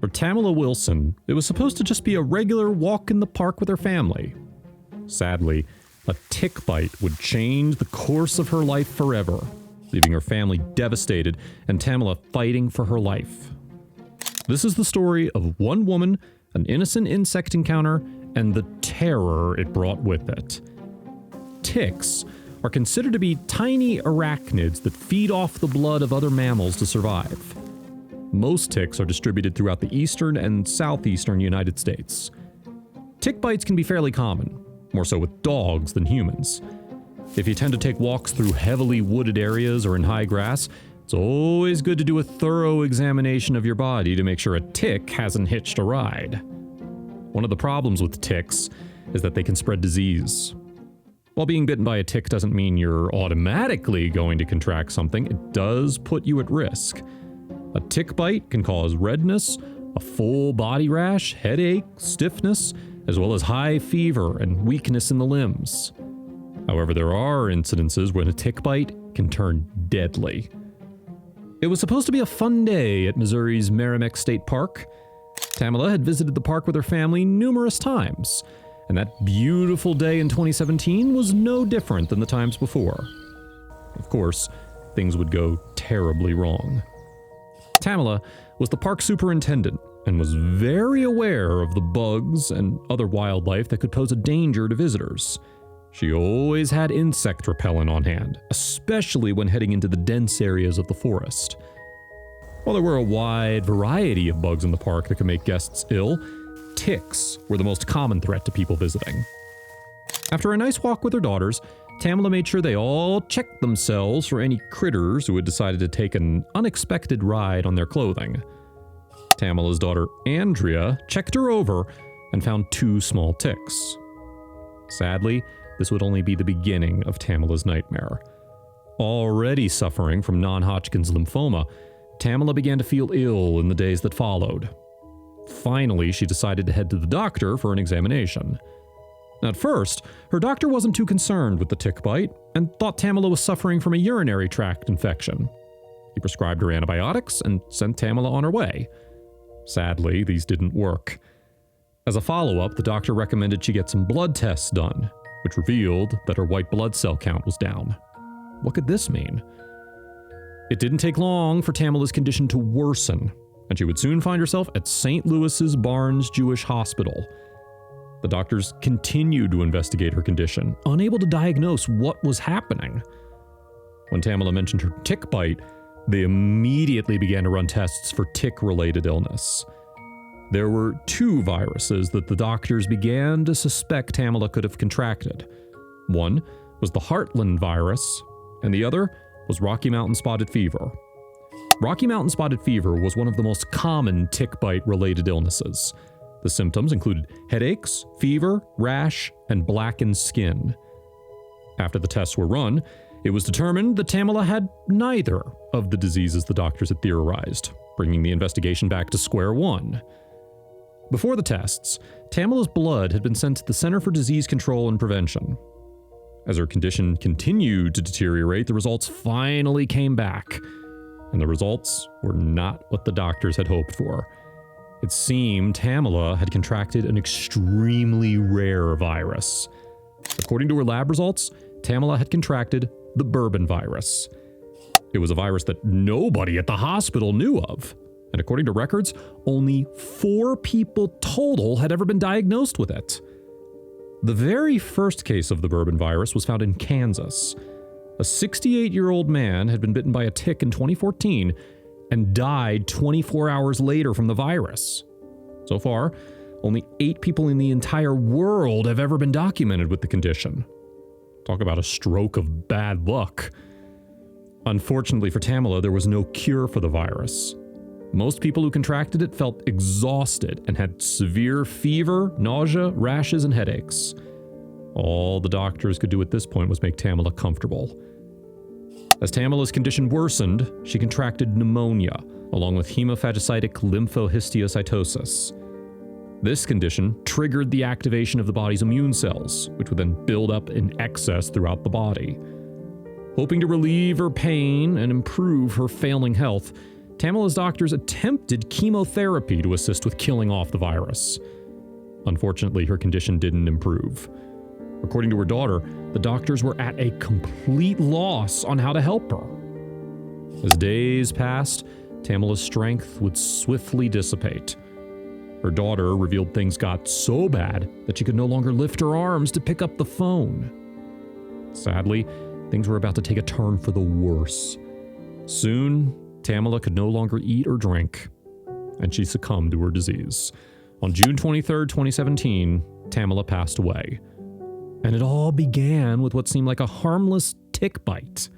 Tamela Wilson, it was supposed to just be a regular walk in the park with her family. Sadly, a tick bite would change the course of her life forever, leaving her family devastated and Tamela fighting for her life. This is the story of one woman, an innocent insect encounter, and the terror it brought with it. Ticks are considered to be tiny arachnids that feed off the blood of other mammals to survive. Most ticks are distributed throughout the eastern and southeastern United States. Tick bites can be fairly common, more so with dogs than humans. If you tend to take walks through heavily wooded areas or in high grass, it's always good to do a thorough examination of your body to make sure a tick hasn't hitched a ride. One of the problems with ticks is that they can spread disease. While being bitten by a tick doesn't mean you're automatically going to contract something, it does put you at risk. A tick bite can cause redness, a full body rash, headache, stiffness, as well as high fever and weakness in the limbs. However, there are incidences when a tick bite can turn deadly. It was supposed to be a fun day at Missouri's Merrimack State Park. Tamela had visited the park with her family numerous times, and that beautiful day in 2017 was no different than the times before. Of course, things would go terribly wrong. Tamela was the park superintendent and was very aware of the bugs and other wildlife that could pose a danger to visitors. She always had insect repellent on hand, especially when heading into the dense areas of the forest. While there were a wide variety of bugs in the park that could make guests ill, ticks were the most common threat to people visiting. After a nice walk with her daughters, Tamela made sure they all checked themselves for any critters who had decided to take an unexpected ride on their clothing. Tamela's daughter Andrea checked her over and found 2 small ticks. Sadly, this would only be the beginning of Tamela's nightmare. Already suffering from non-Hodgkin's lymphoma, Tamela began to feel ill in the days that followed. Finally, she decided to head to the doctor for an examination. At first, her doctor wasn't too concerned with the tick bite and thought Tamela was suffering from a urinary tract infection. He prescribed her antibiotics and sent Tamela on her way. Sadly, these didn't work. As a follow-up, the doctor recommended she get some blood tests done, which revealed that her white blood cell count was down. What could this mean? It didn't take long for Tamela's condition to worsen, and she would soon find herself at St. Louis's Barnes Jewish Hospital. The doctors continued to investigate her condition, unable to diagnose what was happening. When Tamela mentioned her tick bite, they immediately began to run tests for tick-related illness. There were 2 viruses that the doctors began to suspect Tamela could have contracted. One was the Heartland virus, and the other was Rocky Mountain spotted fever. Rocky Mountain spotted fever was one of the most common tick bite-related illnesses. The symptoms included headaches, fever, rash, and blackened skin. After the tests were run, it was determined that Tamela had neither of the diseases the doctors had theorized, bringing the investigation back to square one. Before the tests, Tamela's blood had been sent to the Center for Disease Control and Prevention. As her condition continued to deteriorate, the results finally came back, and the results were not what the doctors had hoped for. It seemed Tamela had contracted an extremely rare virus. According to her lab results, Tamela had contracted the bourbon virus. It was a virus that nobody at the hospital knew of, and according to records, only 4 people total had ever been diagnosed with it. The very first case of the bourbon virus was found in Kansas. A 68-year-old man had been bitten by a tick in 2014 and died 24 hours later from the virus. So far, only 8 people in the entire world have ever been documented with the condition. Talk about a stroke of bad luck. Unfortunately for Tamela, there was no cure for the virus. Most people who contracted it felt exhausted and had severe fever, nausea, rashes, and headaches. All the doctors could do at this point was make Tamela comfortable. As Tamela's condition worsened, she contracted pneumonia, along with hemophagocytic lymphohistiocytosis. This condition triggered the activation of the body's immune cells, which would then build up in excess throughout the body. Hoping to relieve her pain and improve her failing health, Tamela's doctors attempted chemotherapy to assist with killing off the virus. Unfortunately, her condition didn't improve. According to her daughter, the doctors were at a complete loss on how to help her. As days passed, Tamela's strength would swiftly dissipate. Her daughter revealed things got so bad that she could no longer lift her arms to pick up the phone. Sadly, things were about to take a turn for the worse. Soon, Tamela could no longer eat or drink, and she succumbed to her disease. On June 23, 2017, Tamela passed away. And it all began with what seemed like a harmless tick bite.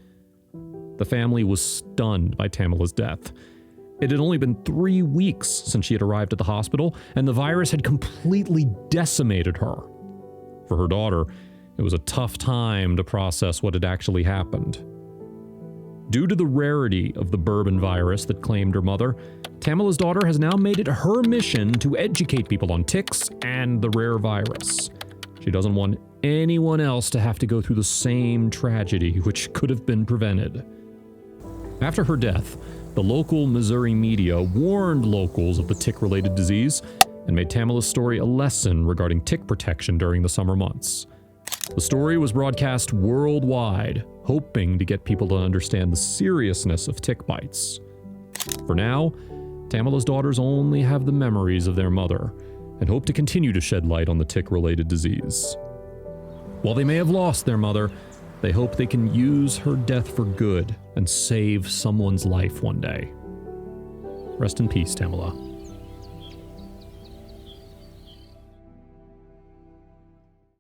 The family was stunned by Tamela's death. It had only been 3 weeks since she had arrived at the hospital, and the virus had completely decimated her. For her daughter, it was a tough time to process what had actually happened. Due to the rarity of the bourbon virus that claimed her mother, Tamela's daughter has now made it her mission to educate people on ticks and the rare virus. She doesn't want anyone else to have to go through the same tragedy, which could have been prevented. After her death, the local Missouri media warned locals of the tick-related disease and made Tamela's story a lesson regarding tick protection during the summer months. The story was broadcast worldwide, hoping to get people to understand the seriousness of tick bites. For now, Tamela's daughters only have the memories of their mother and hope to continue to shed light on the tick-related disease. While they may have lost their mother, they hope they can use her death for good and save someone's life one day. Rest in peace, Tamela.